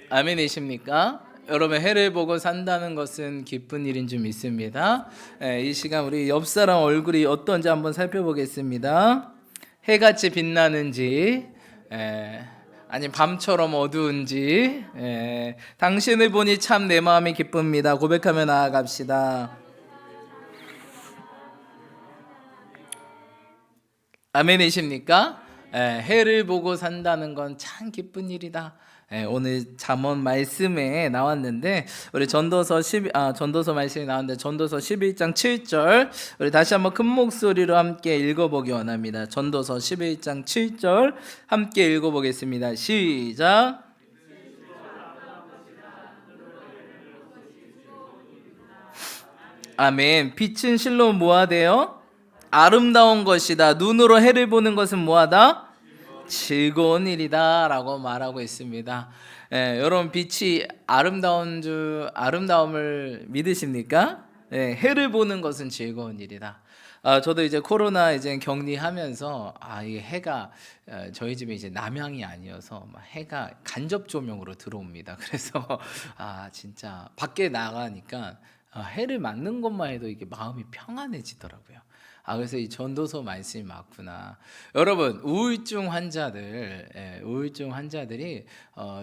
아멘이십니까? 여러분, 해를 보고 산다는 것은 기쁜 일인 줄 믿습니다. 이 시간 우리 옆 사람 얼굴이 어떤지 한번 살펴보겠습니다. 해같이 빛나는지, 아니 밤처럼 어두운지, 당신을 보니 참 내 마음이 기쁩니다. 고백하며 나아갑시다. 아멘이십니까? 해를 보고 산다는 건 참 기쁜 일이다. 오늘 잠언 말씀에 나왔는데 우리 전도서 말씀이 나왔는데 전도서 11장 7절 우리 다시 한번 큰 목소리로 함께 읽어보기 원합니다. 전도서 11장 7절 함께 읽어보겠습니다. 시작. 아멘. 빛은 실로 뭐하대요? 아름다운 것이다. 눈으로 해를 보는 것은 뭐하다? 즐거운 일이다 라고 말하고 있습니다. 여러분, 빛이 아름다움을 믿으십니까? 해를 보는 것은 즐거운 일이다. 저도 이제 코로나 이제 격리하면서 이 해가 저희 집에 이제 남향이 아니어서 해가 간접 조명으로 들어옵니다. 그래서 진짜 밖에 나가니까 해를 맞는 것만 해도 이게 마음이 평안해지더라고요. 그래서 이 전도서 말씀이 맞구나. 여러분, 우울증 환자들이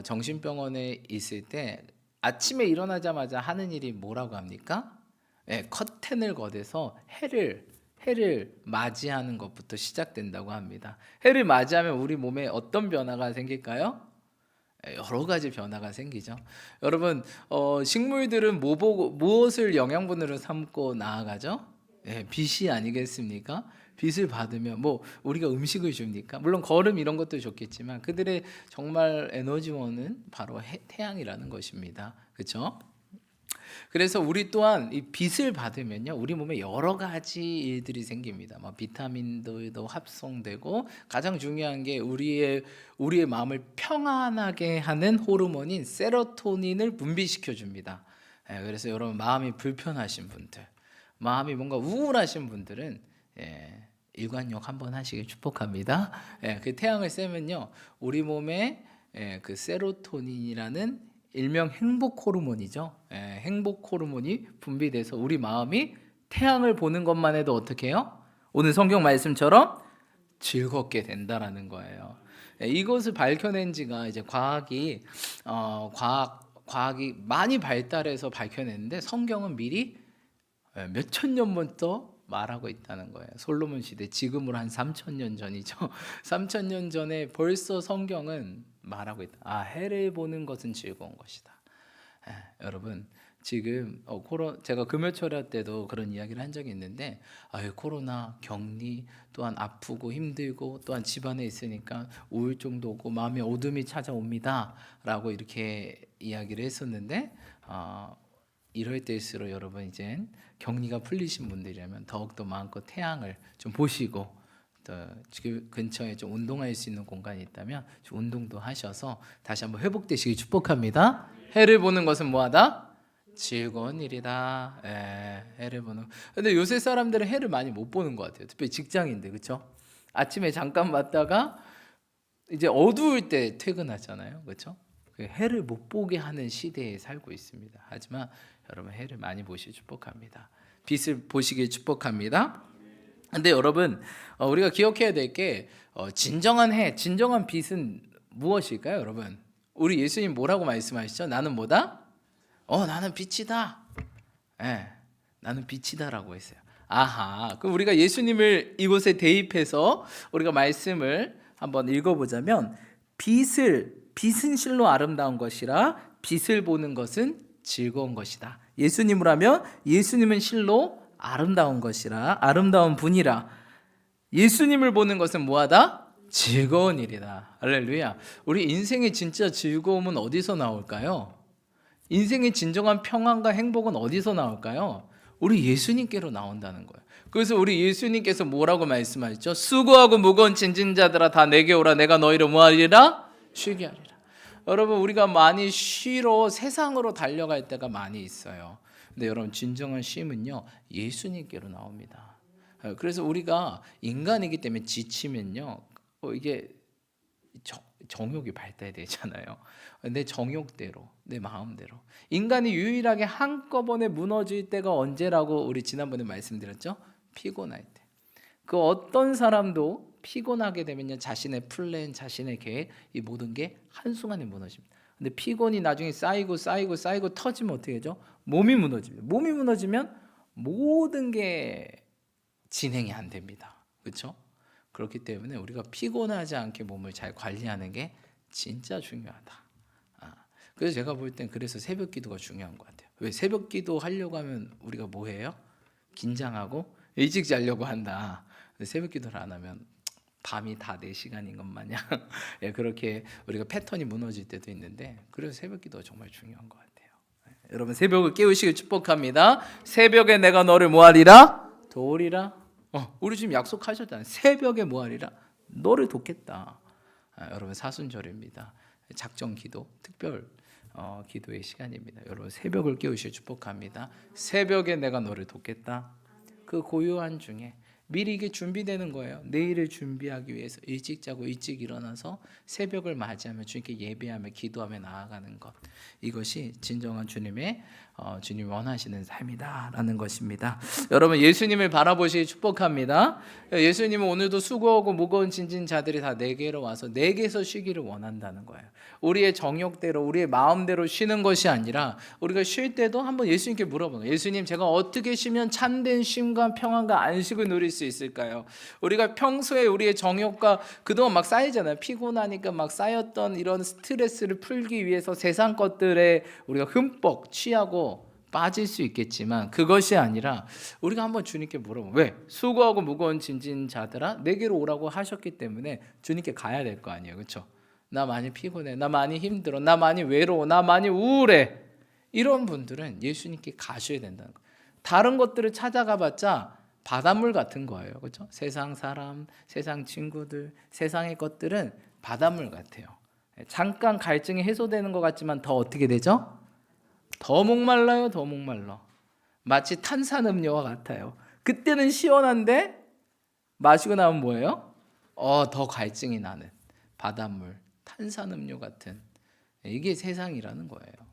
정신병원에 있을 때 아침에 일어나자마자 하는 일이 뭐라고 합니까? 커튼을 걷어서 해를 맞이하는 것부터 시작된다고 합니다. 해를 맞이하면 우리 몸에 어떤 변화가 생길까요? 여러 가지 변화가 생기죠. 여러분, 식물들은 무엇을 영양분으로 삼고 나아가죠? 빛이 아니겠습니까? 빛을 받으면 우리가 음식을 줍니까? 물론 거름 이런 것도 좋겠지만 그들의 정말 에너지원은 바로 태양이라는 것입니다. 그렇죠? 그래서 우리 또한 이 빛을 받으면요, 우리 몸에 여러 가지 일들이 생깁니다. 비타민도 합성되고 가장 중요한 게 우리의 마음을 평안하게 하는 호르몬인 세로토닌을 분비시켜 줍니다. 그래서 여러분, 마음이 불편하신 분들, 마음이 뭔가 우울하신 분들은 일관욕 한번 하시길 축복합니다. 그 태양을 쐬면요, 우리 몸에 그 세로토닌이라는 일명 행복 호르몬이죠. 행복 호르몬이 분비돼서 우리 마음이 태양을 보는 것만 해도 어떻게 해요? 오늘 성경 말씀처럼 즐겁게 된다라는 거예요. 이것을 밝혀낸 지가 이제 과학이 많이 발달해서 밝혀냈는데 성경은 미리 몇천 년부터 말하고 있다는 거예요. 솔로몬 시대, 지금으로 한 3,000년 전이죠. 3,000년 전에 벌써 성경은 말하고 있다. 해를 보는 것은 즐거운 것이다. 여러분, 지금 제가 금요철야 때도 그런 이야기를 한 적이 있는데 코로나, 격리, 또한 아프고 힘들고 또한 집안에 있으니까 우울증도 오고 마음의 어둠이 찾아옵니다 라고 이렇게 이야기를 했었는데 이럴 때일수록 여러분, 이제 격리가 풀리신 분들이라면 더욱더 마음껏 태양을 좀 보시고 또 근처에 좀 운동할 수 있는 공간이 있다면 좀 운동도 하셔서 다시 한번 회복되시길 축복합니다. 해를 보는 것은 뭐하다? 즐거운 일이다. 해를 보는. 근데 요새 사람들은 해를 많이 못 보는 것 같아요. 특별히 직장인들, 그렇죠? 아침에 잠깐 봤다가 이제 어두울 때 퇴근하잖아요, 그렇죠? 해를 못 보게 하는 시대에 살고 있습니다. 하지만 여러분, 해를 많이 보시길 축복합니다. 빛을 보시길 축복합니다. 근데 여러분, 우리가 기억해야 될 게 진정한 빛은 무엇일까요, 여러분? 우리 예수님 뭐라고 말씀하시죠? 나는 뭐다? 나는 빛이다. 나는 빛이다라고 했어요. 그럼 우리가 예수님을 이곳에 대입해서 우리가 말씀을 한번 읽어보자면 빛은 실로 아름다운 것이라 빛을 보는 것은 즐거운 것이다. 예수님을 하면 예수님은 실로 아름다운 것이라, 아름다운 분이라. 예수님을 보는 것은 뭐하다? 즐거운 일이다. 할렐루야. 우리 인생의 진짜 즐거움은 어디서 나올까요? 인생의 진정한 평안과 행복은 어디서 나올까요? 우리 예수님께로 나온다는 거예요. 그래서 우리 예수님께서 뭐라고 말씀하셨죠? 수고하고 무거운 짐진 자들아 다 내게 오라. 내가 너희를 뭐하리라? 쉬게 하리라. 여러분, 우리가 많이 쉬러 세상으로 달려갈 때가 많이 있어요. 근데 여러분, 진정한 쉼은요, 예수님께로 나옵니다. 그래서 우리가 인간이기 때문에 지치면요, 이게 정욕이 발달되잖아요. 내 정욕대로, 내 마음대로. 인간이 유일하게 한꺼번에 무너질 때가 언제라고 우리 지난번에 말씀드렸죠? 피곤할 때. 그 어떤 사람도 피곤하게 되면요, 자신의 플랜, 자신의 계획, 이 모든 게 한순간에 무너집니다. 근데 피곤이 나중에 쌓이고 터지면 어떻게 되죠? 몸이 무너집니다. 몸이 무너지면 모든 게 진행이 안 됩니다. 그렇죠? 그렇기 때문에 우리가 피곤하지 않게 몸을 잘 관리하는 게 진짜 중요하다. 그래서 제가 볼 땐 그래서 새벽 기도가 중요한 것 같아요. 왜? 새벽 기도 하려고 하면 우리가 뭐 해요? 긴장하고 일찍 자려고 한다. 근데 새벽 기도를 안 하면 밤이 다 내 시간인 것 마냥 예, 그렇게 우리가 패턴이 무너질 때도 있는데, 그래서 새벽 기도가 정말 중요한 것 같아요. 여러분, 새벽을 깨우시길 축복합니다. 새벽에 내가 너를 뭐하리라? 도우리라. 우리 지금 약속하셨잖아요. 새벽에 뭐하리라? 너를 돕겠다. 여러분, 사순절입니다. 작정 기도, 특별 기도의 시간입니다. 여러분, 새벽을 깨우시길 축복합니다. 새벽에 내가 너를 돕겠다. 그 고요한 중에 미리 이게 준비되는 거예요. 내일을 준비하기 위해서 일찍 자고 일찍 일어나서 새벽을 맞이하며 주님께 예배하며 기도하며 나아가는 것, 이것이 진정한 주님이 원하시는 삶이다라는 것입니다. 여러분, 예수님을 바라보시기 축복합니다. 예수님은 오늘도 수고하고 무거운 짐진 자들이 다 내게로 와서 내게서 쉬기를 원한다는 거예요. 우리의 정욕대로, 우리의 마음대로 쉬는 것이 아니라 우리가 쉴 때도 한번 예수님께 물어보는 거예요. 예수님, 제가 어떻게 쉬면 참된 쉼과 평안과 안식을 누릴 수 있을까요? 우리가 평소에 우리의 정욕과 그동안 막 쌓이잖아요. 피곤하니까 막 쌓였던 이런 스트레스를 풀기 위해서 세상 것들에 우리가 흠뻑 취하고 빠질 수 있겠지만, 그것이 아니라 우리가 한번 주님께 물어보면, 왜? 수고하고 무거운 짐진 자들아 내게로 오라고 하셨기 때문에 주님께 가야 될 거 아니에요. 그렇죠? 나 많이 피곤해, 나 많이 힘들어, 나 많이 외로워, 나 많이 우울해. 이런 분들은 예수님께 가셔야 된다는 거예요. 다른 것들을 찾아가 봤자 바닷물 같은 거예요. 그렇죠? 세상 사람, 세상 친구들, 세상의 것들은 바닷물 같아요. 잠깐 갈증이 해소되는 것 같지만 더 어떻게 되죠? 더 목말라요. 더 목말라. 마치 탄산음료와 같아요. 그때는 시원한데 마시고 나면 뭐예요? 더 갈증이 나는 바닷물, 탄산음료 같은, 이게 세상이라는 거예요.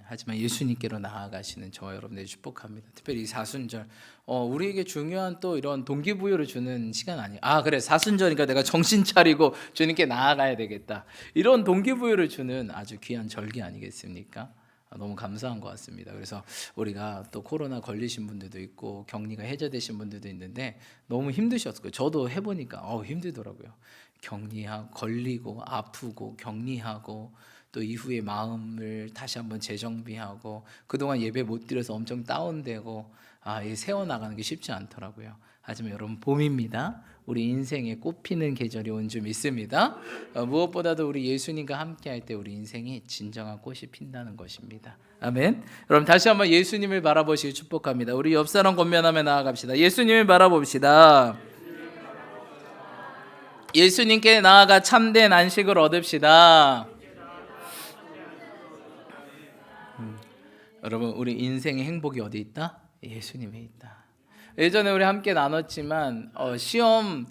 하지만 예수님께로 나아가시는 저와 여러분들이 축복합니다. 특별히 이 사순절, 우리에게 중요한 또 이런 동기부여를 주는 시간 아니에요. 그래, 사순절이니까 내가 정신 차리고 주님께 나아가야 되겠다, 이런 동기부여를 주는 아주 귀한 절기 아니겠습니까? 너무 감사한 것 같습니다. 그래서 우리가 또 코로나 걸리신 분들도 있고 격리가 해제되신 분들도 있는데 너무 힘드셨을 거예요. 저도 해보니까 힘들더라고요. 격리하고 걸리고 아프고 격리하고 또 이후에 마음을 다시 한번 재정비하고, 그동안 예배 못 드려서 엄청 다운되고 세워나가는 게 쉽지 않더라고요. 하지만 여러분, 봄입니다. 우리 인생에 꽃피는 계절이 온 줄 믿습니다. 무엇보다도 우리 예수님과 함께 할 때 우리 인생이 진정한 꽃이 핀다는 것입니다. 아멘. 여러분, 다시 한번 예수님을 바라보시기 축복합니다. 우리 옆사람 권면하며 나아갑시다. 예수님을 바라봅시다. 예수님께 나아가 참된 안식을 얻읍시다. 여러분, 우리 인생의 행복이 어디 있다? 예수님에 있다. 예전에 우리 함께 나눴지만 시험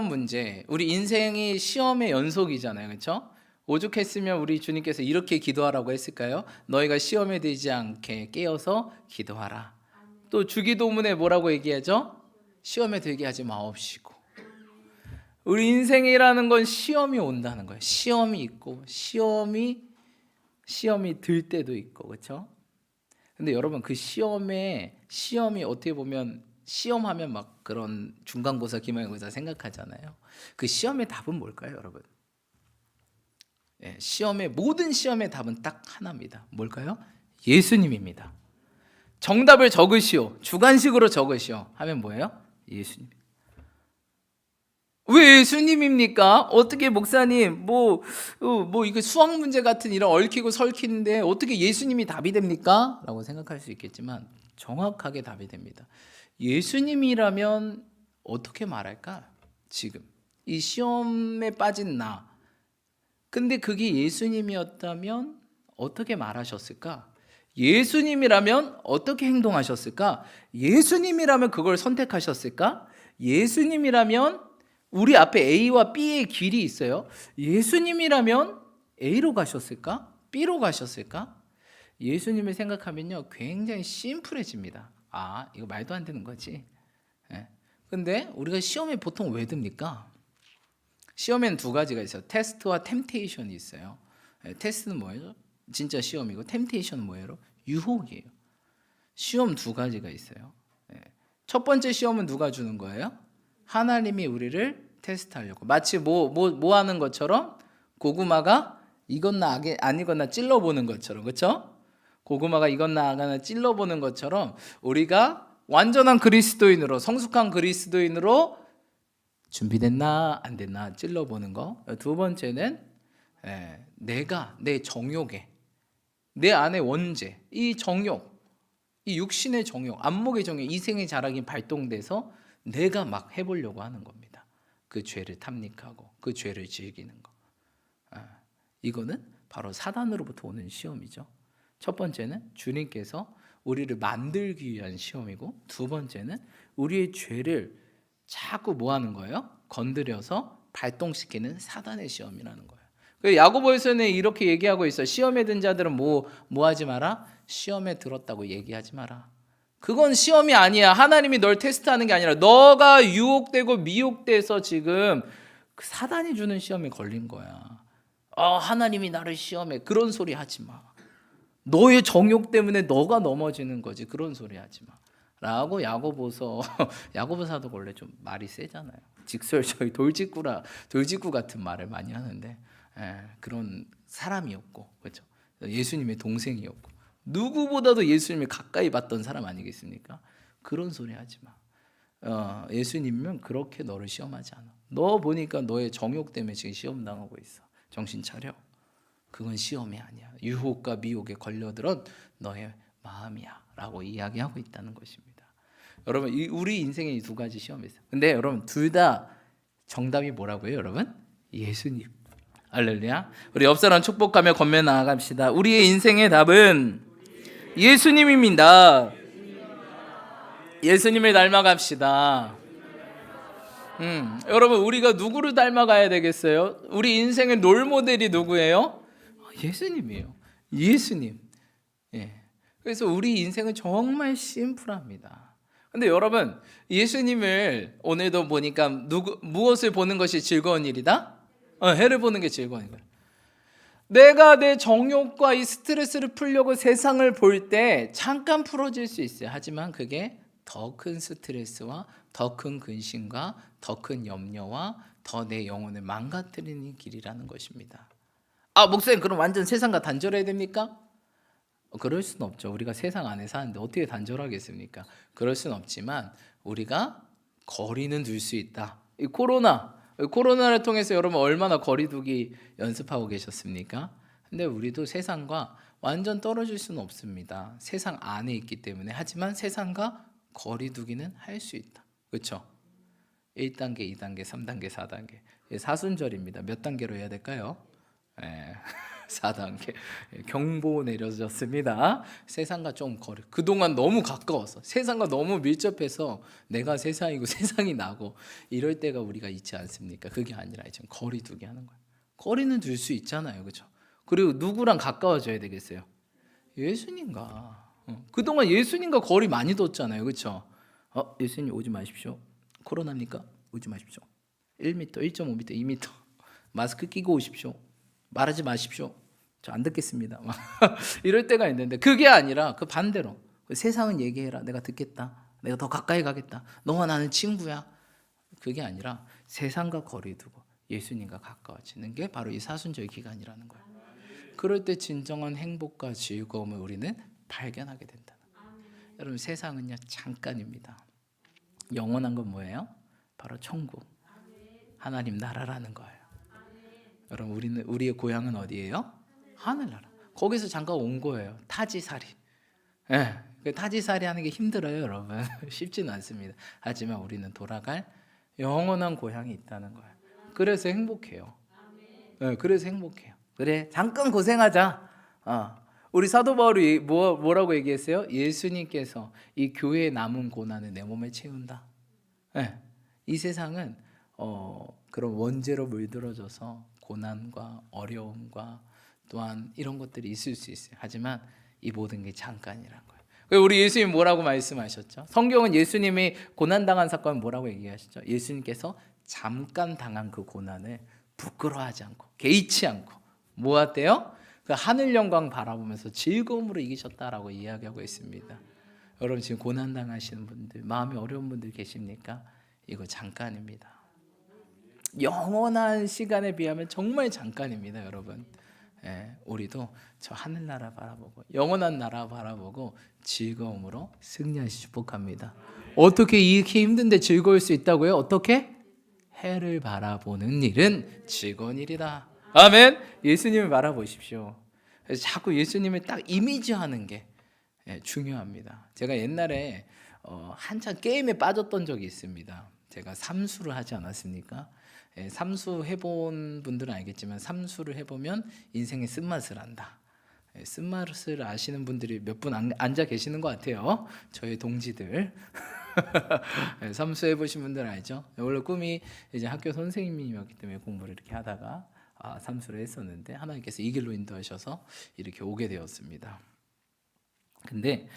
문제, 우리 인생이 시험의 연속이잖아요. 그렇죠? 오죽했으면 우리 주님께서 이렇게 기도하라고 했을까요? 너희가 시험에 들지 않게 깨어서 기도하라. 또 주기도문에 뭐라고 얘기하죠? 시험에 들게 하지 마옵시고. 우리 인생이라는 건 시험이 온다는 거예요. 시험이 있고 시험이 들 때도 있고, 그렇죠? 근데 여러분, 그 시험이 어떻게 보면 시험하면 막 그런 중간고사, 기말고사 생각하잖아요. 그 시험의 답은 뭘까요, 여러분? 모든 시험의 답은 딱 하나입니다. 뭘까요? 예수님입니다. 정답을 적으시오, 주관식으로 적으시오 하면 뭐예요? 예수님. 왜 예수님입니까? 어떻게 목사님 이거 수학 문제 같은 이런 얽히고 설키는데 어떻게 예수님이 답이 됩니까? 라고 생각할 수 있겠지만 정확하게 답이 됩니다. 예수님이라면 어떻게 말할까? 지금 이 시험에 빠진 나, 근데 그게 예수님이었다면 어떻게 말하셨을까? 예수님이라면 어떻게 행동하셨을까? 예수님이라면 그걸 선택하셨을까? 예수님이라면 우리 앞에 A와 B의 길이 있어요. 예수님이라면 A로 가셨을까? B로 가셨을까? 예수님을 생각하면요, 굉장히 심플해집니다. 아, 이거 말도 안 되는 거지. 예. 근데 우리가 시험에 보통 왜 듭니까? 시험에는 두 가지가 있어요. 테스트와 템테이션이 있어요. 예, 테스트는 뭐예요? 진짜 시험이고, 템테이션은 뭐예요? 유혹이에요. 시험 두 가지가 있어요. 예. 첫 번째 시험은 누가 주는 거예요? 하나님이 우리를 테스트하려고. 마치 뭐 하는 것처럼 고구마가 익었나 안 익었나 찔러보는 것처럼, 그렇죠? 고구마가 익었나 안 익었나 찔러보는 것처럼 우리가 완전한 그리스도인으로, 성숙한 그리스도인으로 준비됐나 안 됐나 찔러보는 거. 두 번째는 내가 내 정욕에, 내 안의 원죄, 이 정욕, 이 육신의 정욕, 안목의 정욕, 이생의 자락이 발동돼서 내가 막 해보려고 하는 겁니다. 그 죄를 탐닉하고 그 죄를 즐기는 거. 이거는 바로 사단으로부터 오는 시험이죠. 첫 번째는 주님께서 우리를 만들기 위한 시험이고, 두 번째는 우리의 죄를 자꾸 뭐 하는 거예요? 건드려서 발동시키는 사단의 시험이라는 거예요. 야고보에서는 이렇게 얘기하고 있어요. 시험에 든 자들은 뭐 하지 마라? 시험에 들었다고 얘기하지 마라. 그건 시험이 아니야. 하나님이 널 테스트하는 게 아니라 너가 유혹되고 미혹돼서 지금 사단이 주는 시험에 걸린 거야. 하나님이 나를 시험해. 그런 소리 하지 마. 너의 정욕 때문에 너가 넘어지는 거지. 그런 소리 하지 마. 라고 야고보사도 원래 좀 말이 세잖아요. 직설적이 돌직구 같은 말을 많이 하는데, 그런 사람이었고, 그렇죠? 예수님의 동생이었고, 누구보다도 예수님을 가까이 봤던 사람 아니겠습니까? 그런 소리 하지 마. 예수님은 그렇게 너를 시험하지 않아. 너 보니까 너의 정욕 때문에 지금 시험 당하고 있어. 정신 차려. 그건 시험이 아니야. 유혹과 미혹에 걸려들은 너의 마음이야 라고 이야기하고 있다는 것입니다. 여러분, 우리 인생에 이 두 가지 시험이 있어요. 근데 여러분, 둘 다 정답이 뭐라고요, 여러분? 예수님. 할렐루야. 우리 옆 사람 축복하며 건며 나아갑시다. 우리의 인생의 답은 예수님입니다. 예수님을 닮아갑시다. 여러분, 우리가 누구를 닮아가야 되겠어요? 우리 인생의 롤모델이 누구예요? 예수님이에요. 예수님. 예. 그래서 우리 인생은 정말 심플합니다. 근데 여러분, 예수님을 오늘도 보니까 무엇을 보는 것이 즐거운 일이다? 해를 보는 게 즐거운 일이다. 내가 내 정욕과 이 스트레스를 풀려고 세상을 볼 때 잠깐 풀어질 수 있어요. 하지만 그게 더 큰 스트레스와 더 큰 근심과 더 큰 염려와 더 내 영혼을 망가뜨리는 길이라는 것입니다. 목사님, 그럼 완전 세상과 단절해야 됩니까? 그럴 수는 없죠. 우리가 세상 안에 사는데 어떻게 단절하겠습니까? 그럴 수는 없지만 우리가 거리는 둘 수 있다. 이 코로나를 통해서 여러분 얼마나 거리두기 연습하고 계셨습니까? 근데 우리도 세상과 완전 떨어질 수는 없습니다. 세상 안에 있기 때문에. 하지만 세상과 거리두기는 할 수 있다. 그렇죠? 1단계, 2단계, 3단계, 4단계. 사순절입니다. 몇 단계로 해야 될까요? 4단계. 경보 내려졌습니다. 세상과 좀 거리. 그동안 너무 가까워서, 세상과 너무 밀접해서 내가 세상이고 세상이 나고 이럴 때가 우리가 있지 않습니까? 그게 아니라 이제 거리두기 하는 거예요. 거리는 둘 수 있잖아요. 그렇죠? 그리고 누구랑 가까워져야 되겠어요? 예수님과. 그동안 예수님과 거리 많이 뒀잖아요. 그렇죠? 예수님 오지 마십시오. 코로나입니까? 오지 마십시오. 1m, 1.5m, 2m. 마스크 끼고 오십시오. 말하지 마십시오. 저 안 듣겠습니다. 이럴 때가 있는데 그게 아니라 그 반대로 세상은 얘기해라. 내가 듣겠다. 내가 더 가까이 가겠다. 너와 나는 친구야. 그게 아니라 세상과 거리 두고 예수님과 가까워지는 게 바로 이 사순절 기간이라는 거예요. 그럴 때 진정한 행복과 즐거움을 우리는 발견하게 된다. 여러분, 세상은요 잠깐입니다. 영원한 건 뭐예요? 바로 천국, 하나님 나라라는 거예요. 여러분, 우리의 고향은 어디예요? 하늘나라. 거기서 잠깐 온 거예요. 타지살이. 그 타지살이 하는 게 힘들어요, 여러분. 쉽지는 않습니다. 하지만 우리는 돌아갈 영원한 고향이 있다는 거예요. 그래서 행복해요. 그래서 행복해요. 그래, 잠깐 고생하자. 우리 사도 바울이 뭐라고 얘기했어요? 예수님께서 이 교회의 남은 고난을 내 몸에 채운다. 이 세상은 그런 원죄로 물들어져서 고난과 어려움과 또한 이런 것들이 있을 수 있어요. 하지만 이 모든 게 잠깐이란 거예요. 우리 예수님 뭐라고 말씀하셨죠? 성경은 예수님이 고난당한 사건을 뭐라고 얘기하시죠? 예수님께서 잠깐 당한 그 고난을 부끄러워하지 않고 개의치 않고 뭐 했대요? 그 하늘 영광 바라보면서 즐거움으로 이기셨다라고 이야기하고 있습니다. 여러분 지금 고난 당하시는 분들, 마음이 어려운 분들 계십니까? 이거 잠깐입니다. 영원한 시간에 비하면 정말 잠깐입니다, 여러분. 우리도 저 하늘나라 바라보고 영원한 나라 바라보고 즐거움으로 승리하시 축복합니다. 어떻게 이렇게 힘든데 즐거울 수 있다고요? 어떻게? 해를 바라보는 일은 즐거운 일이다. 아멘. 예수님을 바라보십시오. 그래서 자꾸 예수님을 딱 이미지하는 게 중요합니다. 제가 옛날에 한참 게임에 빠졌던 적이 있습니다. 제가 삼수를 하지 않았습니까? 삼수 해본 분들은 알겠지만 삼수를 해보면 인생의 쓴맛을 안다. 쓴맛을 아시는 분들이 몇 분 앉아 계시는 것 같아요. 저희 동지들. 삼수 해보신 분들 알죠? 원래 꿈이 이제 학교 선생님이었기 때문에 공부를 이렇게 하다가 삼수를 했었는데 하나님께서 이 길로 인도하셔서 이렇게 오게 되었습니다. 근데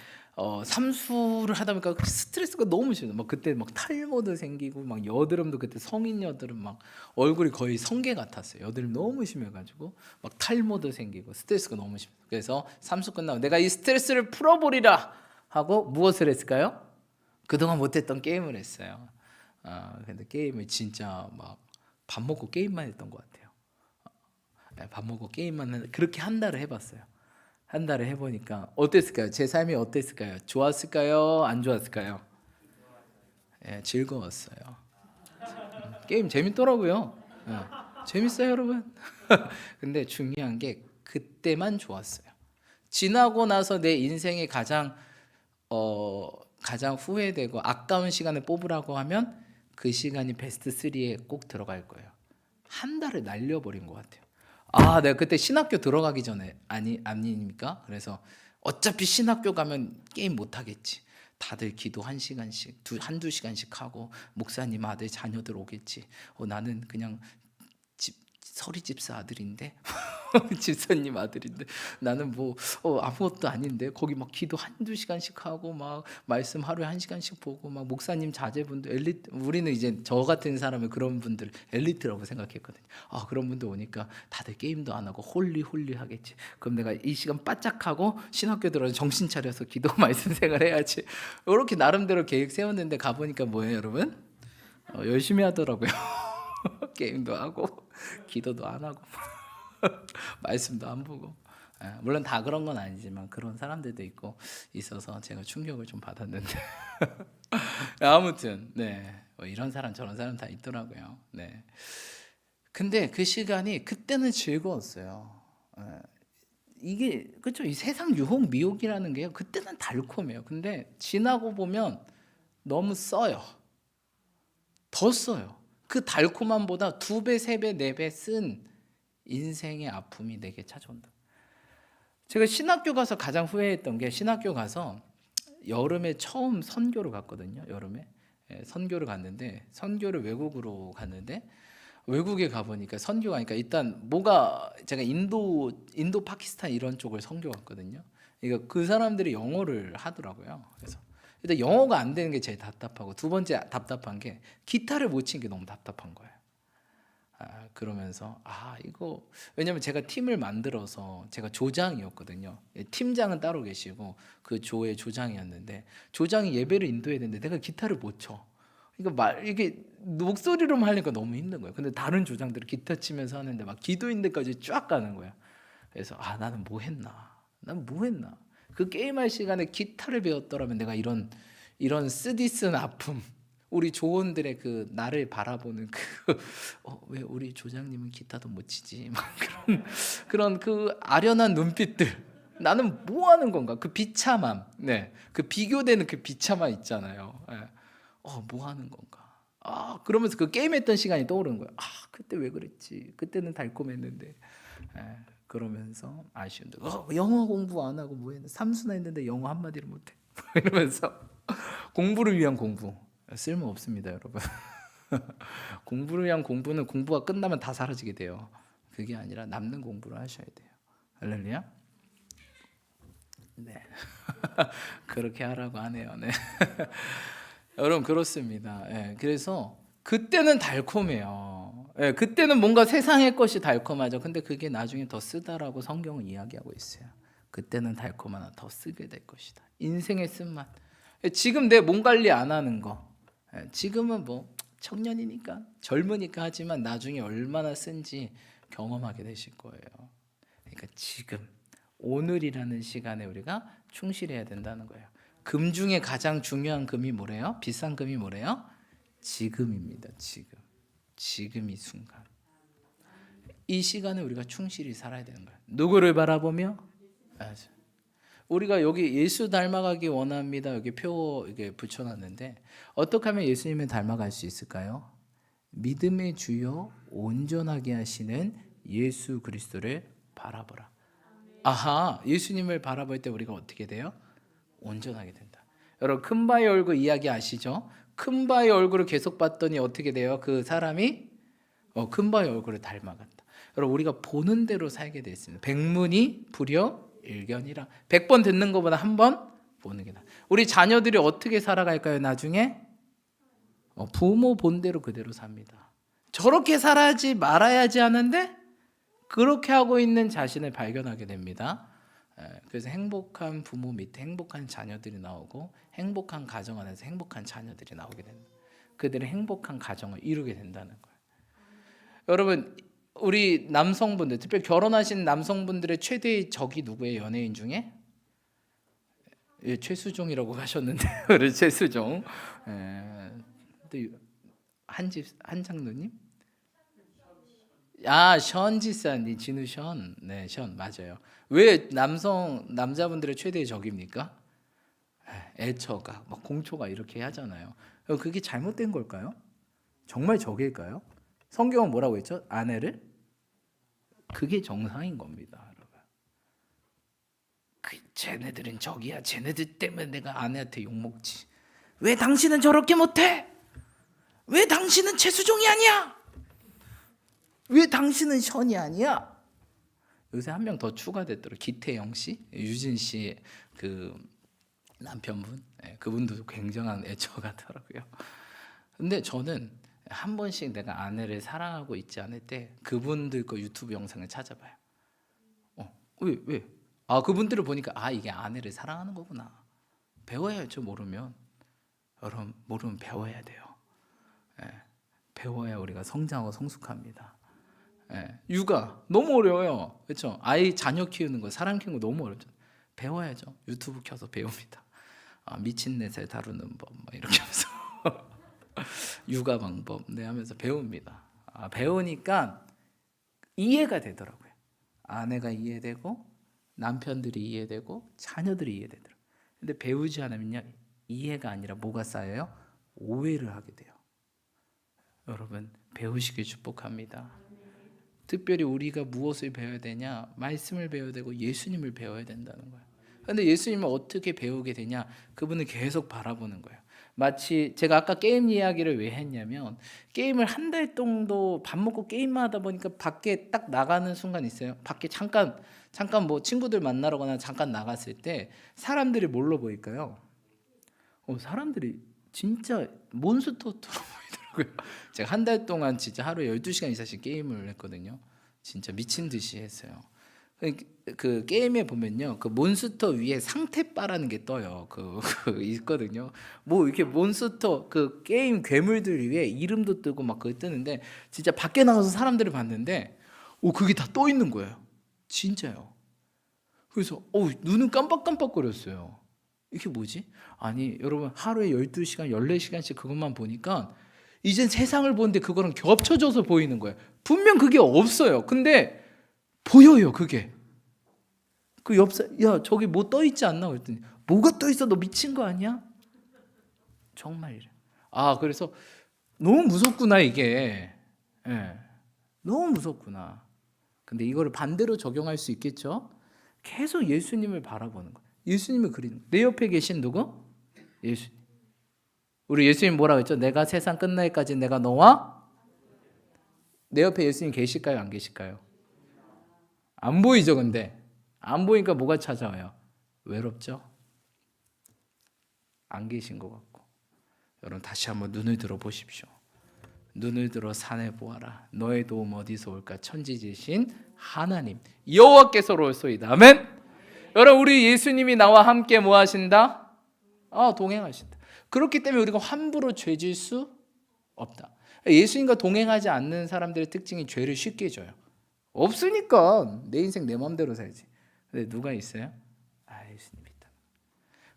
삼수를 하다 보니까 스트레스가 너무 심해요. 막 그때 막 탈모도 생기고 막 여드름도 그때 성인 여드름 막 얼굴이 거의 성게 같았어요. 여드름 너무 심해가지고 막 탈모도 생기고 스트레스가 너무 심해요. 그래서 삼수 끝나고 내가 이 스트레스를 풀어보리라 하고 무엇을 했을까요? 그동안 못했던 게임을 했어요. 근데 게임을 진짜 막 밥 먹고 게임만 했던 것 같아요. 밥 먹고 게임만 그렇게 한 달을 해봤어요. 한 달을 해보니까 어땠을까요? 제 삶이 어땠을까요? 좋았을까요? 안 좋았을까요? 즐거웠어요. 게임 재밌더라고요. 재밌어요, 여러분. 근데 중요한 게 그때만 좋았어요. 지나고 나서 내 인생에 가장 후회되고 아까운 시간을 뽑으라고 하면 그 시간이 베스트 3에 꼭 들어갈 거예요. 한 달을 날려버린 것 같아요. 내가 그때 신학교 들어가기 전에 아닙니까? 그래서 어차피 신학교 가면 게임 못 하겠지. 다들 기도 1시간씩, 한두 시간씩 하고 목사님 아들 자녀들 오겠지. 나는 그냥 서리 집사 아들인데 집사님 아들인데 나는 뭐 아무것도 아닌데 거기 막 기도 한두 시간씩 하고 막 말씀 하루에 1시간씩 보고 막 목사님 자제분들 엘리트, 우리는 이제 저 같은 사람은 그런 분들 엘리트라고 생각했거든요. 그런 분들 오니까 다들 게임도 안 하고 홀리 하겠지. 그럼 내가 이 시간 바짝 하고 신학교 들어서 정신 차려서 기도 말씀 생활 해야지. 이렇게 나름대로 계획 세웠는데 가보니까 뭐예요, 여러분? 열심히 하더라고요. 게임도 하고 기도도 안 하고 말씀도 안 보고. 물론 다 그런 건 아니지만 그런 사람들도 있고 있어서 제가 충격을 좀 받았는데 아무튼 뭐 이런 사람 저런 사람 다 있더라고요. 근데 그 시간이 그때는 즐거웠어요. 이게 그렇죠. 이 세상 유혹 미혹이라는 게요. 그때는 달콤해요. 근데 지나고 보면 너무 써요. 더 써요. 그 달콤함보다 2배, 3배, 4배 쓴 인생의 아픔이 내게 찾아온다. 제가 신학교 가서 가장 후회했던 게 신학교 가서 여름에 처음 선교를 갔거든요. 여름에 선교를 갔는데 선교를 외국으로 갔는데 외국에 가보니까 선교 가니까 일단 제가 인도 파키스탄 이런 쪽을 선교 갔거든요. 그러니까 그 사람들이 영어를 하더라고요. 그래서 일단 영어가 안 되는 게 제일 답답하고 두 번째 답답한 게 기타를 못 치는 게 너무 답답한 거예요. 그러면서 이거 왜냐면 제가 팀을 만들어서 제가 조장이었거든요. 팀장은 따로 계시고 그 조의 조장이었는데 조장이 예배를 인도해야 되는데 내가 기타를 못 쳐. 그러니까 이게 목소리로만 하니까 너무 힘든 거예요. 근데 다른 조장들은 기타 치면서 하는데 막 기도인데까지 쫙 가는 거야. 그래서 나는 뭐 했나? 그 게임할 시간에 기타를 배웠더라면 내가 이런 쓰디쓴 아픔, 우리 조원들의 그 나를 바라보는 왜 우리 조장님은 기타도 못 치지? 막 그런 그 아련한 눈빛들. 나는 뭐 하는 건가? 그 비참함, 그 비교되는 그 비참함 있잖아요. 뭐 하는 건가? 그러면서 그 게임했던 시간이 떠오르는 거예요. 그때 왜 그랬지? 그때는 달콤했는데. 그러면서 아쉬운데 영어 공부 안 하고 뭐 했는데 삼수나 했는데 영어 한마디를 못해. 이러면서 공부를 위한 공부 쓸모 없습니다, 여러분. 공부를 위한 공부는 공부가 끝나면 다 사라지게 돼요. 그게 아니라 남는 공부를 하셔야 돼요. 할렐루야. 네. 그렇게 하라고 하네요. 네. 여러분 그렇습니다. 예, 그래서 그때는 달콤해요. 예, 그때는 뭔가 세상의 것이 달콤하죠. 근데 그게 나중에 더 쓰다라고 성경은 이야기하고 있어요. 그때는 달콤하나 더 쓰게 될 것이다. 인생의 쓴맛. 예, 지금 내 몸 관리 안 하는 거. 예, 지금은 뭐 청년이니까 젊으니까 하지만 나중에 얼마나 쓴지 경험하게 되실 거예요. 그러니까 지금 오늘이라는 시간에 우리가 충실해야 된다는 거예요. 금 중에 가장 중요한 금이 뭐래요? 비싼 금이 뭐래요? 지금입니다. 지금 이 순간. 이 시간에 우리가 충실히 살아야 되는 거예요. 누구를 바라보며? 우리가 여기 예수 닮아가기 원합니다. 여기 표 이게 붙여놨는데 어떻게 하면 예수님을 닮아갈 수 있을까요? 믿음의 주요 온전하게 하시는 예수 그리스도를 바라보라. 아하, 예수님을 바라볼 때 우리가 어떻게 돼요? 온전하게 된다. 여러분 큰 바의 얼굴 이야기 아시죠? 큰 바의 얼굴을 계속 봤더니 어떻게 돼요? 그 사람이 큰 바의 얼굴을 닮아간다. 여러분 우리가 보는 대로 살게 돼 있습니다. 백문이 불여일견이라. 100번 듣는 것보다 한 번 보는 게 나아. 우리 자녀들이 어떻게 살아갈까요? 나중에 부모 본대로 그대로 삽니다. 저렇게 살아야지 말아야지 하는데 그렇게 하고 있는 자신을 발견하게 됩니다. 그래서 행복한 부모 밑에 행복한 자녀들이 나오고 행복한 가정 안에서 행복한 자녀들이 나오게 된다. 그들의 행복한 가정을 이루게 된다는 거예요. 여러분 우리 남성분들 특별히 결혼하신 남성분들의 최대의 적이 누구예요? 연예인 중에? 예, 최수종이라고 하셨는데 우리 최수종. 한장로님? 션지사님, 진우 션. 네, 션 맞아요. 왜 남자분들의 최대의 적입니까? 애처가, 막 공초가 이렇게 하잖아요. 그게 잘못된 걸까요? 정말 적일까요? 성경은 뭐라고 했죠? 아내를? 그게 정상인 겁니다, 여러분. 쟤네들은 적이야. 쟤네들 때문에 내가 아내한테 욕먹지. 왜 당신은 저렇게 못해? 왜 당신은 최수종이 아니야? 왜 당신은 션이 아니야? 요새 한 명 더 추가됐더라고요. 기태영 씨, 유진 씨 그 남편분, 그분도 굉장한 애처가더라고요. 근데 저는 한 번씩 내가 아내를 사랑하고 있지 않을 때 그분들 거 유튜브 영상을 찾아봐요. 왜? 그분들을 보니까 이게 아내를 사랑하는 거구나. 배워야죠. 모르면. 여러분 모르면 배워야 돼요. 배워야 우리가 성장하고 성숙합니다. 육아 너무 어려워요. 그렇죠? 아이 자녀 키우는 거, 사람 키우는 거 너무 어렵죠. 배워야죠. 유튜브 켜서 배웁니다. 미친 넷을 다루는 법 이렇게 하면서 육아 방법 하면서 배웁니다. 배우니까 이해가 되더라고요. 아내가 이해되고 남편들이 이해되고 자녀들이 이해되더라고요. 근데 배우지 않으면요 이해가 아니라 뭐가 쌓여요? 오해를 하게 돼요. 여러분 배우시길 축복합니다. 특별히 우리가 무엇을 배워야 되냐? 말씀을 배워야 되고 예수님을 배워야 된다는 거예요. 그런데 예수님을 어떻게 배우게 되냐? 그분을 계속 바라보는 거예요. 마치 제가 아까 게임 이야기를 왜 했냐면 게임을 한 달 정도 밥 먹고 게임만 하다 보니까 밖에 딱 나가는 순간 있어요. 밖에 잠깐 뭐 친구들 만나러 가나 잠깐 나갔을 때 사람들이 뭘로 보일까요? 사람들이 진짜 몬스터처럼 보이더라고요. 제가 한 달 동안 진짜 하루에 12시간 이상씩 게임을 했거든요. 진짜 미친 듯이 했어요. 그 게임에 보면요, 그 몬스터 위에 상태바라는 게 떠요. 그 있거든요. 뭐 이렇게 몬스터 그 게임 괴물들 위에 이름도 뜨고 막 그거 뜨는데 진짜 밖에 나가서 사람들을 봤는데 그게 다 떠 있는 거예요. 진짜요. 그래서 눈은 깜빡깜빡거렸어요. 이게 뭐지? 아니 여러분 하루에 12시간 14시간씩 그것만 보니까 이젠 세상을 보는데 그거랑 겹쳐져서 보이는 거예요. 분명 그게 없어요. 근데 보여요. 그게 그 야 저기 뭐 떠 있지 않나 그랬더니 뭐가 떠 있어? 너 미친 거 아니야? 정말 이래. 그래서 너무 무섭구나 이게. 너무 무섭구나. 근데 이거를 반대로 적용할 수 있겠죠? 계속 예수님을 바라보는 거예요. 예수님을 그리는 거예요. 내 옆에 계신 누구? 예수님. 우리 예수님 뭐라고 했죠? 내가 세상 끝날까지 내가 너와 내 옆에 예수님 계실까요? 안 계실까요? 안 보이죠, 근데. 안 보이니까 뭐가 찾아와요? 외롭죠? 안 계신 것 같고. 여러분 다시 한번 눈을 들어 보십시오. 눈을 들어 산에 보아라. 너의 도움 어디서 올까? 천지지신 하나님 여호와께서로 올소이다. 아멘. 여러분 우리 예수님이 나와 함께 뭐 하신다? 동행하신다. 그렇기 때문에 우리가 함부로 죄질 수 없다. 예수님과 동행하지 않는 사람들의 특징이 죄를 쉽게 져요. 없으니까 내 인생 내 마음대로 살지. 근데 누가 있어요? 예수님이 있다.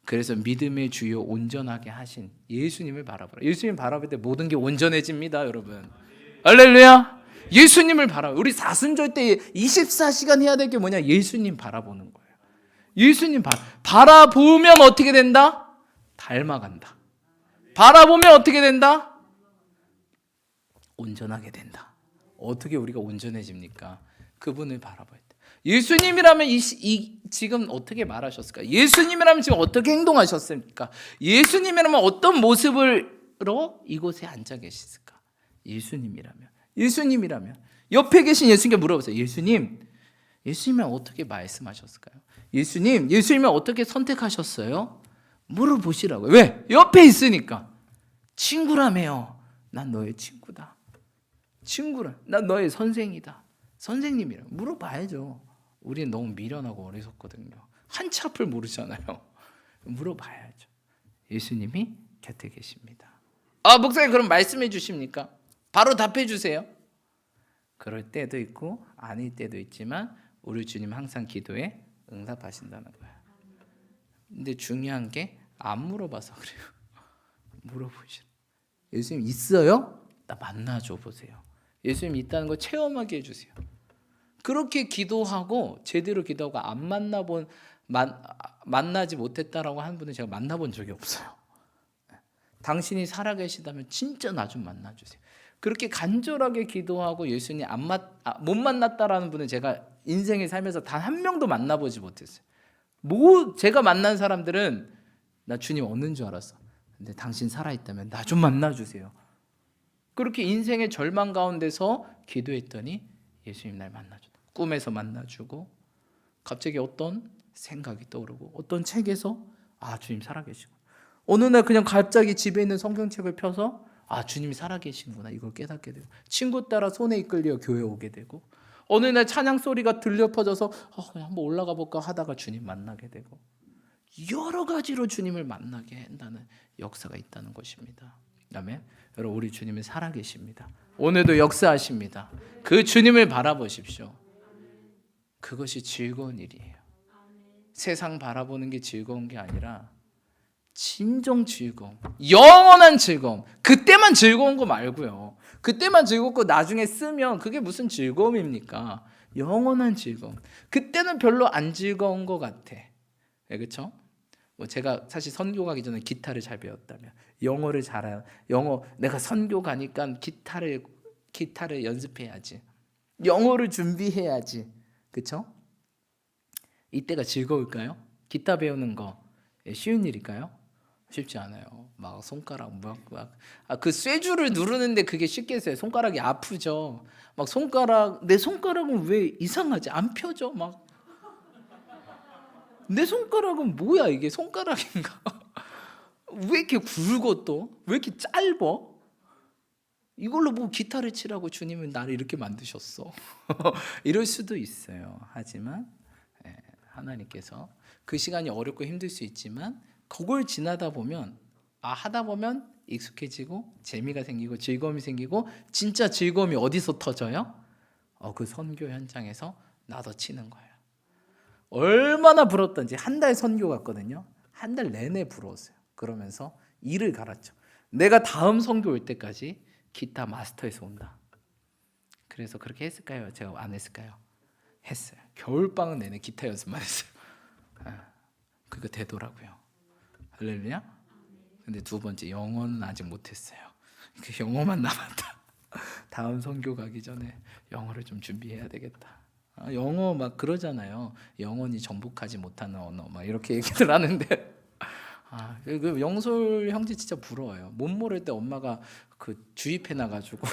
그래서 믿음의 주요 온전하게 하신 예수님을 바라보라. 예수님 바라볼 때 모든 게 온전해집니다, 여러분. 할렐루야. 예수님을 바라봐. 우리 사순절 때 24시간 해야 될 게 뭐냐? 예수님 바라보는 거예요. 예수님 바라보면 어떻게 된다? 닮아간다. 바라보면 어떻게 된다? 온전하게 된다. 어떻게 우리가 온전해집니까? 그분을 바라봐야 돼. 예수님이라면 지금 어떻게 말하셨을까? 예수님이라면 지금 어떻게 행동하셨습니까? 예수님이라면 어떤 모습으로 이곳에 앉아 계셨을까? 예수님이라면 옆에 계신 예수님께 물어보세요. 예수님은 어떻게 말씀하셨을까요? 예수님은 어떻게 선택하셨어요? 물어보시라고요. 왜? 옆에 있으니까. 친구라며요. 난 너의 친구다. 난 너의 선생이다. 선생님이라 물어봐야죠. 우리는 너무 미련하고 어리석거든요. 한치 앞을 모르잖아요. 물어봐야죠. 예수님이 곁에 계십니다. 목사님 그럼 말씀해 주십니까? 바로 답해 주세요. 그럴 때도 있고 아닐 때도 있지만 우리 주님 항상 기도에 응답하신다는 거예요. 근데 중요한 게 안 물어봐서 그래요. 물어보시라. 예수님 있어요? 나 만나줘 보세요. 예수님 있다는 거 체험하게 해주세요. 그렇게 기도하고 제대로 기도하고 안 만나지 못했다라고 하는 분은 제가 만나본 적이 없어요. 당신이 살아계시다면 진짜 나 좀 만나주세요. 그렇게 간절하게 기도하고 예수님 못 만났다라는 분은 제가 인생에 살면서 단 한 명도 만나보지 못했어요. 제가 만난 사람들은 나 주님 없는 줄 알았어. 근데 당신 살아있다면 나 좀 만나주세요. 그렇게 인생의 절망 가운데서 기도했더니 예수님 날 만나줬다. 꿈에서 만나주고 갑자기 어떤 생각이 떠오르고 어떤 책에서 주님 살아계시고 어느 날 그냥 갑자기 집에 있는 성경책을 펴서 주님이 살아계시는구나 이걸 깨닫게 되고 친구 따라 손에 이끌려 교회 오게 되고 어느 날 찬양 소리가 들려 퍼져서 그냥 한번 올라가 볼까 하다가 주님 만나게 되고 여러 가지로 주님을 만나게 한다는 역사가 있다는 것입니다. 아멘. 여러분 우리 주님은 살아계십니다. 오늘도 역사하십니다. 그 주님을 바라보십시오. 그것이 즐거운 일이에요. 세상 바라보는 게 즐거운 게 아니라 진정 즐거움, 영원한 즐거움. 그때만 즐거운 거 말고요. 그때만 즐겁고 나중에 쓰면 그게 무슨 즐거움입니까? 영원한 즐거움. 그때는 별로 안 즐거운 것 같아. 그렇죠? 제가 사실 선교 가기 전에 기타를 잘 배웠다면 영어 내가 선교 가니까 기타를 연습해야지. 영어를 준비해야지. 그렇죠? 이때가 즐거울까요? 기타 배우는 거 쉬운 일일까요? 쉽지 않아요. 막 손가락 그 쇠줄을 누르는데 그게 쉽겠어요? 손가락이 아프죠. 막 내 손가락은 왜 이상하지? 안 펴져. 막 내 손가락은 뭐야 이게 손가락인가? 왜 이렇게 굵어 또? 왜 이렇게 짧어? 이걸로 뭐 기타를 치라고 주님은 나를 이렇게 만드셨어. 이럴 수도 있어요. 하지만 하나님께서 그 시간이 어렵고 힘들 수 있지만 그걸 지나다 보면 하다 보면 익숙해지고 재미가 생기고 즐거움이 생기고 진짜 즐거움이 어디서 터져요? 그 선교 현장에서 나도 치는 거예요. 얼마나 부럽던지 한 달 선교 갔거든요. 한 달 내내 부러웠어요. 그러면서 일을 갈았죠. 내가 다음 선교 올 때까지 기타 마스터해서 온다. 그래서 그렇게 했을까요? 제가 안 했을까요? 했어요. 겨울방학 내내 기타 연습만 했어요. 그거 되더라고요. 할렐루야. 근데 두 번째 영어는 아직 못했어요. 그 영어만 남았다. 다음 선교 가기 전에 영어를 좀 준비해야 되겠다. 영어 막 그러잖아요. 영원히 정복하지 못하는 언어 막 이렇게 얘기들 하는데 그 영솔 형제 진짜 부러워요. 못 모를 때 엄마가 그 주입해 놔가지고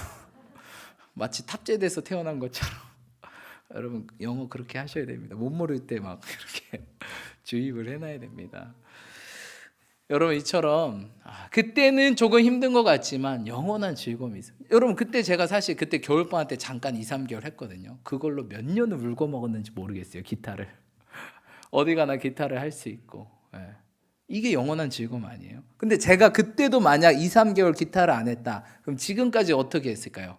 마치 탑재돼서 태어난 것처럼. 여러분 영어 그렇게 하셔야 됩니다. 못 모를 때 막 그렇게 주입을 해놔야 됩니다. 여러분 이처럼 그때는 조금 힘든 것 같지만 영원한 즐거움이 있어요. 여러분 그때 제가 사실 그때 겨울방학 때 잠깐 2-3개월 했거든요. 그걸로 몇 년을 울고 먹었는지 모르겠어요. 기타를 어디 가나 기타를 할 수 있고. 이게 영원한 즐거움 아니에요? 근데 제가 그때도 만약 2-3개월 기타를 안 했다 그럼 지금까지 어떻게 했을까요?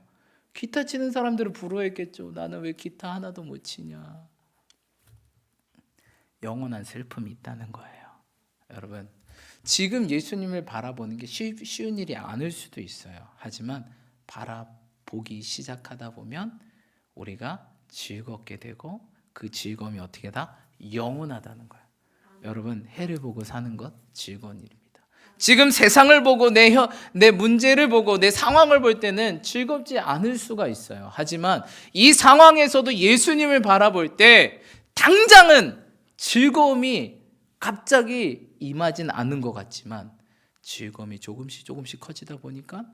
기타 치는 사람들을 부러워했겠죠. 나는 왜 기타 하나도 못 치냐. 영원한 슬픔이 있다는 거예요. 여러분 지금 예수님을 바라보는 게 쉬운 일이 아닐 수도 있어요. 하지만 바라보기 시작하다 보면 우리가 즐겁게 되고 그 즐거움이 어떻게 다 영원하다는 거예요. 여러분 해를 보고 사는 것 즐거운 일입니다. 지금 세상을 보고 내 문제를 보고 내 상황을 볼 때는 즐겁지 않을 수가 있어요. 하지만 이 상황에서도 예수님을 바라볼 때 당장은 즐거움이 갑자기 임하진 않은 것 같지만 즐거움이 조금씩 커지다 보니까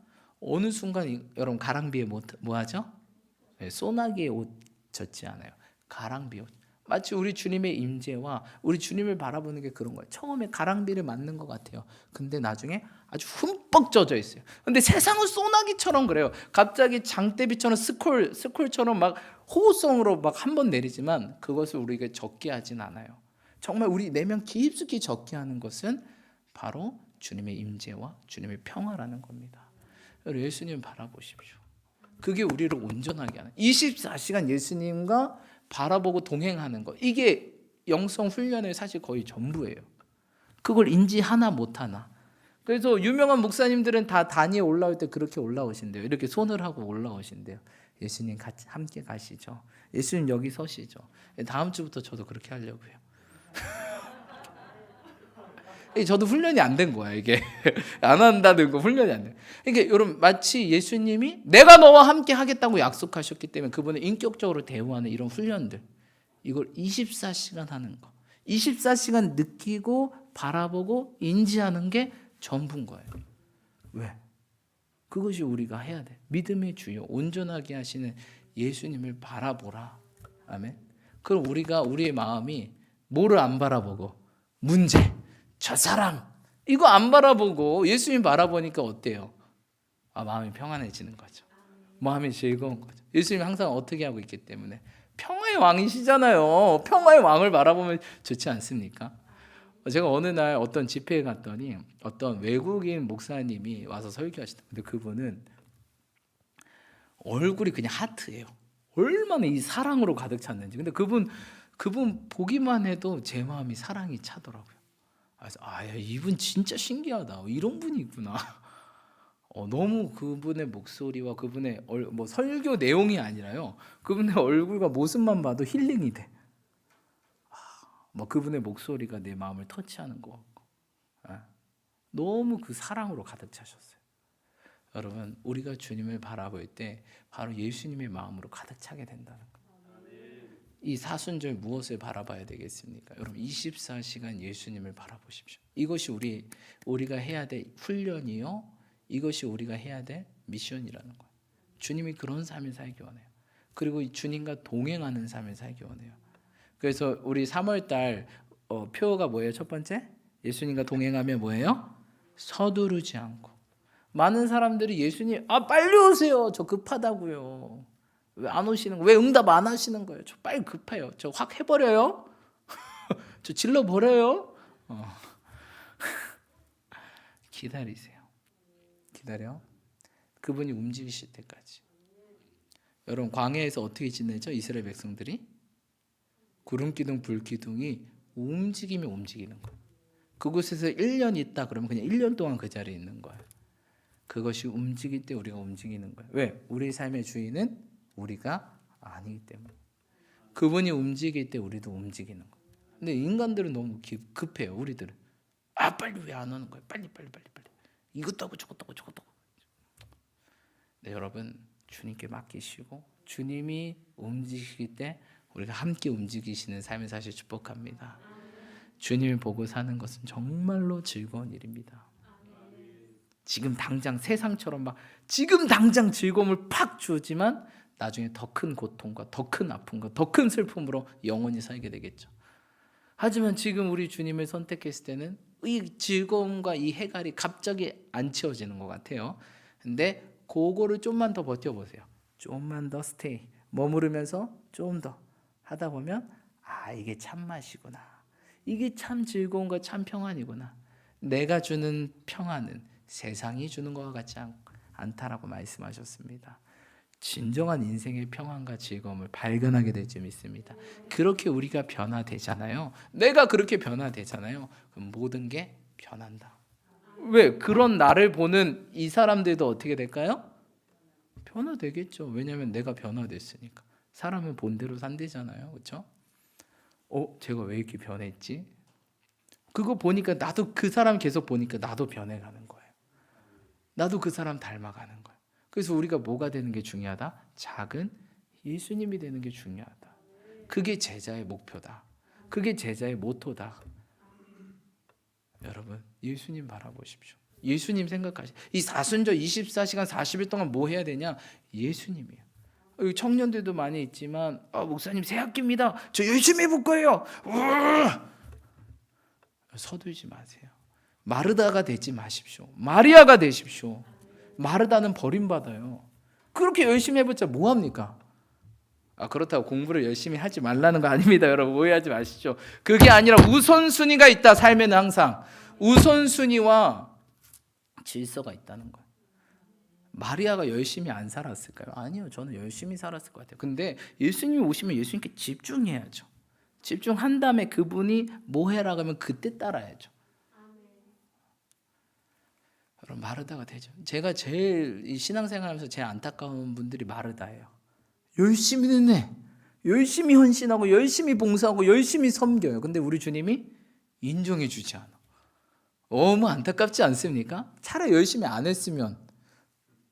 어느 순간 여러분 가랑비에 뭐 하죠? 소나기에 옷 젖지 않아요. 가랑비 옷. 마치 우리 주님의 임재와 우리 주님을 바라보는 게 그런 거예요. 처음에 가랑비를 맞는 것 같아요. 근데 나중에 아주 흠뻑 젖어 있어요. 근데 세상은 소나기처럼 그래요. 갑자기 장대비처럼 스콜처럼 막 호우성으로 막 한 번 내리지만 그것을 우리에게 적게 하진 않아요. 정말 우리 내면 깊숙이 적게 하는 것은 바로 주님의 임재와 주님의 평화라는 겁니다. 여러분 예수님 바라보십시오. 그게 우리를 온전하게 하는 24시간 예수님과 바라보고 동행하는 것. 이게 영성 훈련의 사실 거의 전부예요. 그걸 인지 하나 못 하나. 그래서 유명한 목사님들은 다 단위에 올라올 때 그렇게 올라오신대요. 이렇게 손을 하고 올라오신대요. 예수님 같이 함께 가시죠. 예수님 여기 서시죠. 다음 주부터 저도 그렇게 하려고요. 저도 훈련이 안 된 거야 이게. 안 한다는 거 훈련이 안 돼. 그러니까 여러분 마치 예수님이 내가 너와 함께 하겠다고 약속하셨기 때문에 그분을 인격적으로 대우하는 이런 훈련들, 이걸 24시간 하는 거, 24시간 느끼고 바라보고 인지하는 게 전부인 거예요. 왜? 그것이 우리가 해야 돼. 믿음의 주요 온전하게 하시는 예수님을 바라보라. 아멘. 그럼 우리의 마음이 뭐를 안 바라보고 문제, 저 사람 이거 안 바라보고 예수님 바라보니까 어때요? 마음이 평안해지는 거죠. 마음이 즐거운 거죠. 예수님이 항상 어떻게 하고 있기 때문에 평화의 왕이시잖아요. 평화의 왕을 바라보면 좋지 않습니까? 제가 어느 날 어떤 집회에 갔더니 어떤 외국인 목사님이 와서 설교하시더라고요. 근데 그분은 얼굴이 그냥 하트예요. 얼마나 이 사랑으로 가득 찼는지. 근데 그분 보기만 해도 제 마음이 사랑이 차더라고요. 그래서 이분 진짜 신기하다. 이런 분이 있구나. 너무 그분의 목소리와 그분의 뭐 설교 내용이 아니라요. 그분의 얼굴과 모습만 봐도 힐링이 돼. 뭐 그분의 목소리가 내 마음을 터치하는 것 같고. 너무 그 사랑으로 가득 차셨어요. 여러분 우리가 주님을 바라볼 때 바로 예수님의 마음으로 가득 차게 된다는 거예요. 이 사순절 무엇을 바라봐야 되겠습니까? 여러분 24시간 예수님을 바라보십시오. 이것이 우리가 해야 될 훈련이요. 이것이 우리가 해야 될 미션이라는 거예요. 주님이 그런 삶을 살기 원해요. 그리고 주님과 동행하는 삶을 살기 원해요. 그래서 우리 3월달 표어가 뭐예요? 첫 번째 예수님과 동행하면 뭐예요? 서두르지 않고. 많은 사람들이 예수님 빨리 오세요. 저 급하다고요. 왜 안 오시는 거예요? 왜 응답 안 하시는 거예요? 저 빨리 급해요. 저 확 해버려요? 저 질러버려요? 기다리세요. 기다려. 그분이 움직이실 때까지. 여러분 광야에서 어떻게 지내죠? 이스라엘 백성들이? 구름기둥 불기둥이 움직이면 움직이는 거예요. 그곳에서 1년 있다 그러면 그냥 1년 동안 그 자리에 있는 거예요. 그것이 움직일 때 우리가 움직이는 거예요. 왜? 우리 삶의 주인은 우리가 아니기 때문에. 그분이 움직일 때 우리도 움직이는 거예요. 근데 인간들은 너무 급해요. 우리들은 빨리 왜 안 오는 거예요? 빨리 이것도 하고 저것도 하고 저것도 하고. 네, 여러분 주님께 맡기시고 주님이 움직이실 때 우리가 함께 움직이시는 삶을 사실 축복합니다. 주님을 보고 사는 것은 정말로 즐거운 일입니다. 지금 당장 세상처럼 막 지금 당장 즐거움을 팍 주지만 나중에 더 큰 고통과 더 큰 아픔과 더 큰 슬픔으로 영원히 살게 되겠죠. 하지만 지금 우리 주님을 선택했을 때는 이 즐거움과 이 해갈이 갑자기 안 채워지는 것 같아요. 근데 그거를 좀만 더 버텨보세요. 좀만 더 스테이 머무르면서 좀 더 하다 보면 이게 참맛이구나. 이게 참 즐거움과 참 평안이구나. 내가 주는 평안은 세상이 주는 것과 같지 않다라고 말씀하셨습니다. 진정한 인생의 평안과 즐거움을 발견하게 될 줄 믿습니다. 그렇게 우리가 변화되잖아요. 내가 그렇게 변화되잖아요. 그럼 모든 게 변한다. 왜? 그런 나를 보는 이 사람들도 어떻게 될까요? 변화되겠죠. 왜냐하면 내가 변화됐으니까. 사람은 본대로 산대잖아요. 그렇죠? 제가 왜 이렇게 변했지? 그거 보니까 나도 그 사람 계속 보니까 나도 변해가는 거예요. 나도 그 사람 닮아가는 거예요. 그래서 우리가 뭐가 되는 게 중요하다? 작은 예수님이 되는 게 중요하다. 그게 제자의 목표다. 그게 제자의 모토다. 여러분, 예수님 바라보십시오. 예수님 생각하시오. 이 사순절 24시간 40일 동안 뭐 해야 되냐? 예수님이에요. 여기 청년들도 많이 있지만 목사님 새 학기입니다. 저 열심히 해볼 거예요. 서두르지 마세요. 마르다가 되지 마십시오. 마리아가 되십시오. 마르다는 버림받아요. 그렇게 열심히 해봤자 뭐합니까? 그렇다고 공부를 열심히 하지 말라는 거 아닙니다. 여러분 오해하지 마시죠. 그게 아니라 우선순위가 있다. 삶에는 항상 우선순위와 질서가 있다는 거예요. 마리아가 열심히 안 살았을까요? 아니요. 저는 열심히 살았을 것 같아요. 근데 예수님이 오시면 예수님께 집중해야죠. 집중한 다음에 그분이 뭐 해라 그러면 그때 따라야죠. 여러분 마르다가 되죠. 제가 제일 이 신앙생활하면서 제일 안타까운 분들이 마르다예요. 열심히는 해. 열심히 헌신하고 열심히 봉사하고 열심히 섬겨요. 근데 우리 주님이 인정해 주지 않아. 너무 안타깝지 않습니까? 차라리 열심히 안 했으면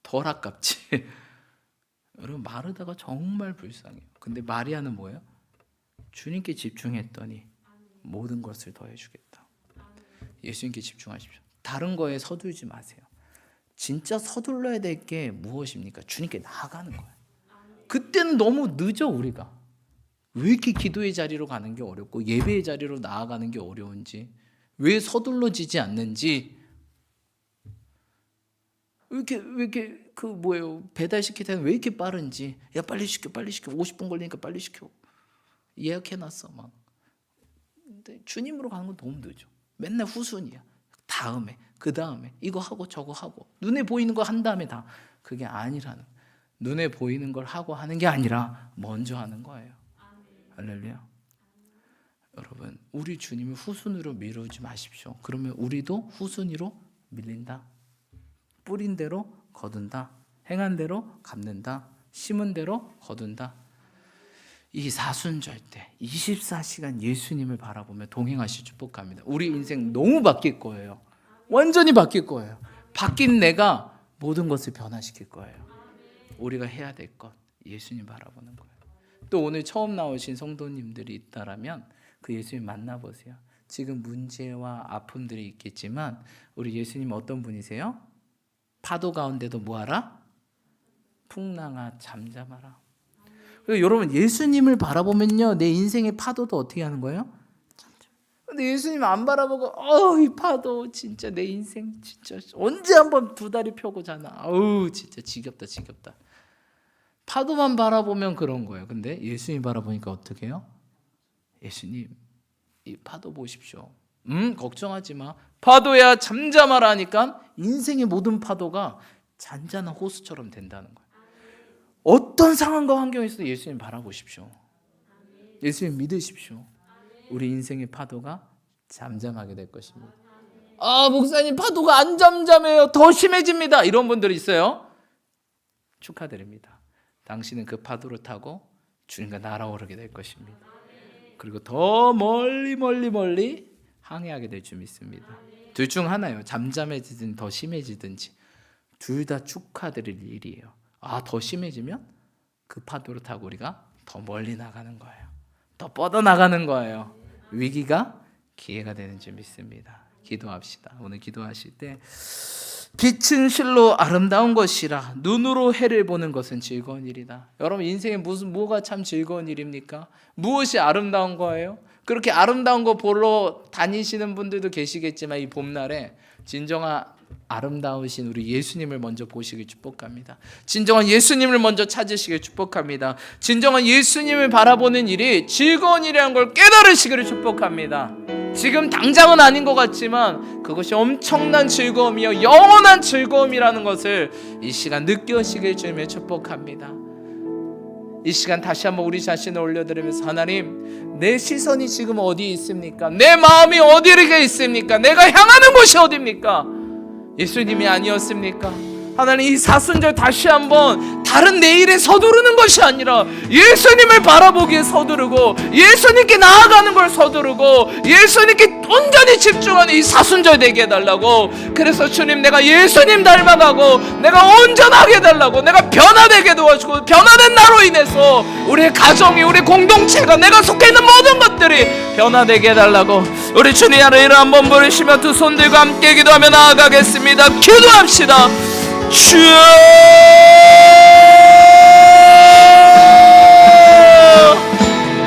덜 아깝지. 여러분 마르다가 정말 불쌍해요. 근데 마리아는 뭐예요? 주님께 집중했더니 모든 것을 더해주겠다. 예수님께 집중하십시오. 다른 거에 서두르지 마세요. 진짜 서둘러야 될 게 무엇입니까? 주님께 나아가는 거예요. 그때는 너무 늦어. 우리가 왜 이렇게 기도의 자리로 가는 게 어렵고 예배의 자리로 나아가는 게 어려운지, 왜 서둘러지지 않는지, 왜 이렇게 배달시킬 때는 왜 이렇게 빠른지, 야 빨리 시켜 50분 걸리니까 빨리 시켜 예약해놨어 막. 근데 주님으로 가는 건 너무 늦어. 맨날 후순위야. 다음에 그 다음에 이거 하고 저거 하고 눈에 보이는 거 한 다음에 다. 그게 아니라는, 눈에 보이는 걸 하고 하는 게 아니라 먼저 하는 거예요. 할렐루야. 여러분 우리 주님을 후순위로 미루지 마십시오. 그러면 우리도 후순위로 밀린다. 뿌린 대로 거둔다. 행한 대로 갚는다. 심은 대로 거둔다. 이 사순절 때 24시간 예수님을 바라보며 동행하실 축복합니다. 우리 인생 너무 바뀔 거예요. 완전히 바뀔 거예요. 바뀐 내가 모든 것을 변화시킬 거예요. 우리가 해야 될 것 예수님 바라보는 거예요. 또 오늘 처음 나오신 성도님들이 있다라면 그 예수님 만나보세요. 지금 문제와 아픔들이 있겠지만 우리 예수님 어떤 분이세요? 파도 가운데도 뭐하라? 풍랑아 잠잠하라. 여러분 예수님을 바라보면요 내 인생의 파도도 어떻게 하는 거예요? 근데 예수님 안 바라보고 이 파도 진짜 내 인생 진짜 언제 한번 두 다리 펴고 자나. 진짜 지겹다. 파도만 바라보면 그런 거예요. 근데 예수님 바라보니까 어떻게 해요? 예수님 이 파도 보십시오. 걱정하지 마. 파도야 잠잠하라 하니까 인생의 모든 파도가 잔잔한 호수처럼 된다는 거예요. 어떤 상황과 환경에서도 예수님 바라보십시오. 예수님 믿으십시오. 우리 인생의 파도가 잠잠하게 될 것입니다. 목사님 파도가 안 잠잠해요. 더 심해집니다. 이런 분들이 있어요. 축하드립니다. 당신은 그 파도를 타고 주님과 날아오르게 될 것입니다. 그리고 더 멀리 항해하게 될 줄 믿습니다. 둘 중 하나예요. 잠잠해지든 더 심해지든지 둘 다 축하드릴 일이에요. 더 심해지면 그 파도를 타고 우리가 더 멀리 나가는 거예요. 더 뻗어나가는 거예요. 위기가 기회가 되는 줄 믿습니다. 기도합시다. 오늘 기도하실 때 빛은 실로 아름다운 것이라 눈으로 해를 보는 것은 즐거운 일이다. 여러분 인생에 뭐가 참 즐거운 일입니까? 무엇이 아름다운 거예요? 그렇게 아름다운 거 보러 다니시는 분들도 계시겠지만 이 봄날에 진정한 아름다우신 우리 예수님을 먼저 보시길 축복합니다. 진정한 예수님을 먼저 찾으시길 축복합니다. 진정한 예수님을 바라보는 일이 즐거운 일이라는 걸 깨달으시기를 축복합니다. 지금 당장은 아닌 것 같지만 그것이 엄청난 즐거움이요 영원한 즐거움이라는 것을 이 시간 느끼시길 주님의 축복합니다. 이 시간 다시 한번 우리 자신을 올려드리면서 하나님, 내 시선이 지금 어디 있습니까? 내 마음이 어디에 있습니까? 내가 향하는 곳이 어디입니까? 예수님이 아니었습니까? 하나님, 이 사순절 다시 한번 다른 내일에 서두르는 것이 아니라 예수님을 바라보기에 서두르고 예수님께 나아가는 걸 서두르고 예수님께 온전히 집중하는 이 사순절 되게 해달라고. 그래서 주님, 내가 예수님 닮아가고 내가 온전하게 해달라고, 내가 변화되게 도와주고 변화된 나로 인해서 우리의 가정이, 우리 공동체가, 내가 속해 있는 모든 것들이 변화되게 해달라고. 우리 주님 아래 이름 한번 부르시며 두 손 들고 함께 기도하며 나아가겠습니다. 기도합시다. 주여,